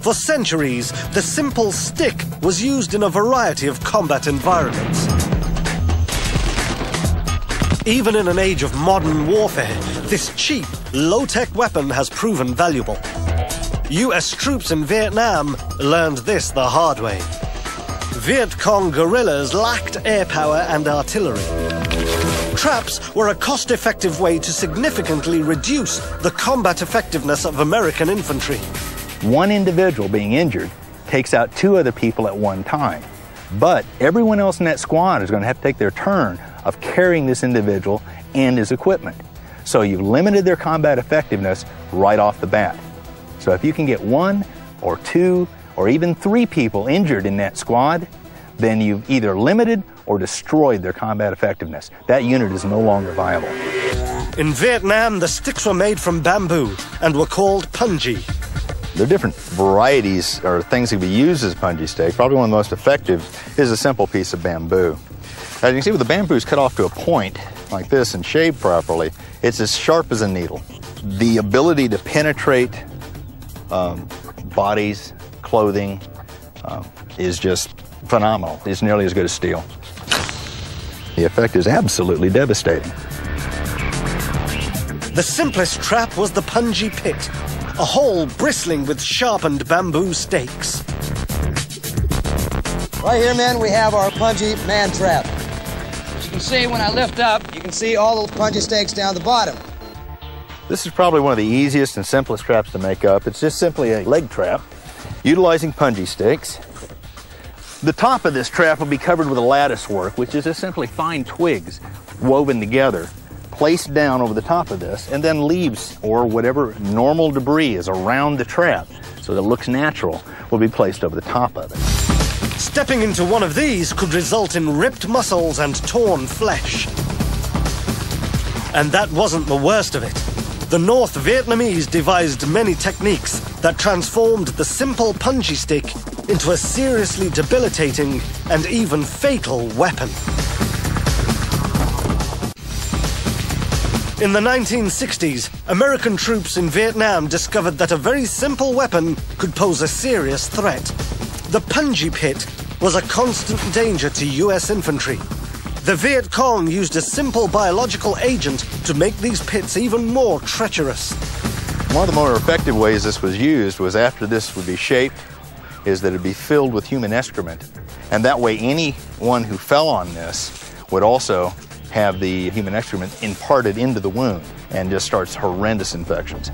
For centuries, the simple stick was used in a variety of combat environments. Even in an age of modern warfare, this cheap, low-tech weapon has proven valuable. US troops in Vietnam learned this the hard way. Viet Cong guerrillas lacked air power and artillery. Traps were a cost-effective way to significantly reduce the combat effectiveness of American infantry. One individual being injured takes out 2 other people at one time. But everyone else in that squad is going to have to take their turn of carrying this individual and his equipment. So you've limited their combat effectiveness right off the bat. So if you can get 1 or 2 or even 3 people injured in that squad, then you've either limited or destroyed their combat effectiveness. That unit is no longer viable. In Vietnam, the sticks were made from bamboo and were called punji. There are different varieties or things that can be used as punji stick. Probably one of the most effective is a simple piece of bamboo. As you can see, with the bamboo is cut off to a point like this and shaved properly, it's as sharp as a needle. The ability to penetrate bodies, clothing, is just phenomenal. It's nearly as good as steel. The effect is absolutely devastating. The simplest trap was the punji pit, a hole bristling with sharpened bamboo stakes. Right here, men, we have our punji man trap. As you can see, when I lift up, you can see all those punji stakes down the bottom. This is probably one of the easiest and simplest traps to make up. It's just simply a leg trap utilizing punji stakes. The top of this trap will be covered with a lattice work, which is just simply fine twigs woven together, placed down over the top of this, and then leaves or whatever normal debris is around the trap so that it looks natural will be placed over the top of it. Stepping into one of these could result in ripped muscles and torn flesh. And that wasn't the worst of it. The North Vietnamese devised many techniques that transformed the simple punji stick into a seriously debilitating and even fatal weapon. In the 1960s, American troops in Vietnam discovered that a very simple weapon could pose a serious threat. The punji pit was a constant danger to US infantry. The Viet Cong used a simple biological agent to make these pits even more treacherous. One of the more effective ways this was used was after this would be shaped, is that it'd be filled with human excrement. And that way anyone who fell on this would also have the human excrement imparted into the wound and just starts horrendous infections.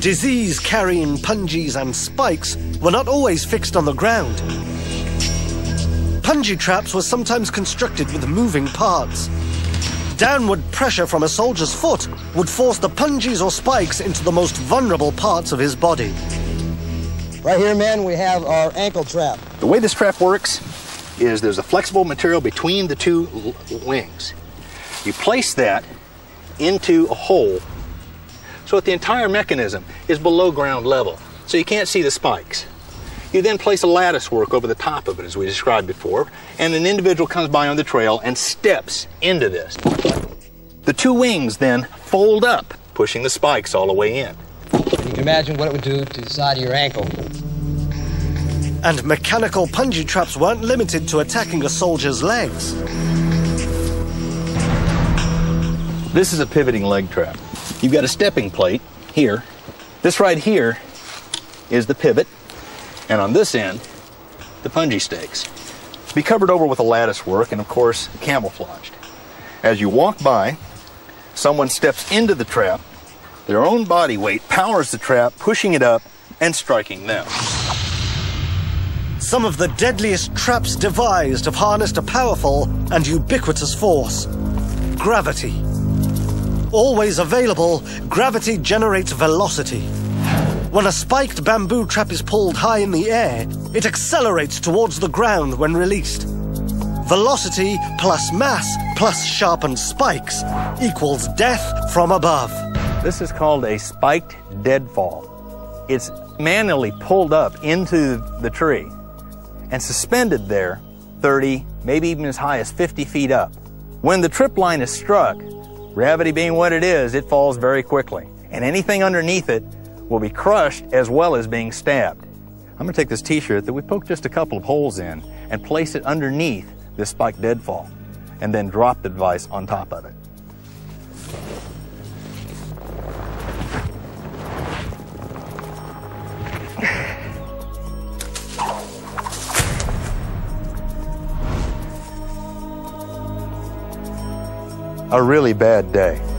Disease-carrying punjis and spikes were not always fixed on the ground. Punji traps were sometimes constructed with moving parts. Downward pressure from a soldier's foot would force the punjis or spikes into the most vulnerable parts of his body. Right here, men, we have our ankle trap. The way this trap works is there's a flexible material between the 2 wings. You place that into a hole so that the entire mechanism is below ground level, so you can't see the spikes. You then place a lattice work over the top of it, as we described before, and an individual comes by on the trail and steps into this. The 2 wings then fold up, pushing the spikes all the way in. You can imagine what it would do to the side of your ankle. And mechanical punji traps weren't limited to attacking a soldier's legs. This is a pivoting leg trap. You've got a stepping plate here. This right here is the pivot, and on this end, the punji stakes. Be covered over with a lattice work and, of course, camouflaged. As you walk by, someone steps into the trap, their own body weight powers the trap, pushing it up and striking them. Some of the deadliest traps devised have harnessed a powerful and ubiquitous force: gravity. Always available, gravity generates velocity. When a spiked bamboo trap is pulled high in the air, it accelerates towards the ground when released. Velocity plus mass plus sharpened spikes equals death from above. This is called a spiked deadfall. It's manually pulled up into the tree and suspended there 30, maybe even as high as 50 feet up. When the trip line is struck, gravity being what it is, it falls very quickly. And anything underneath it will be crushed as well as being stabbed. I'm going to take this t-shirt that we poked just a couple of holes in and place it underneath this spiked deadfall, and then drop the device on top of it. A really bad day.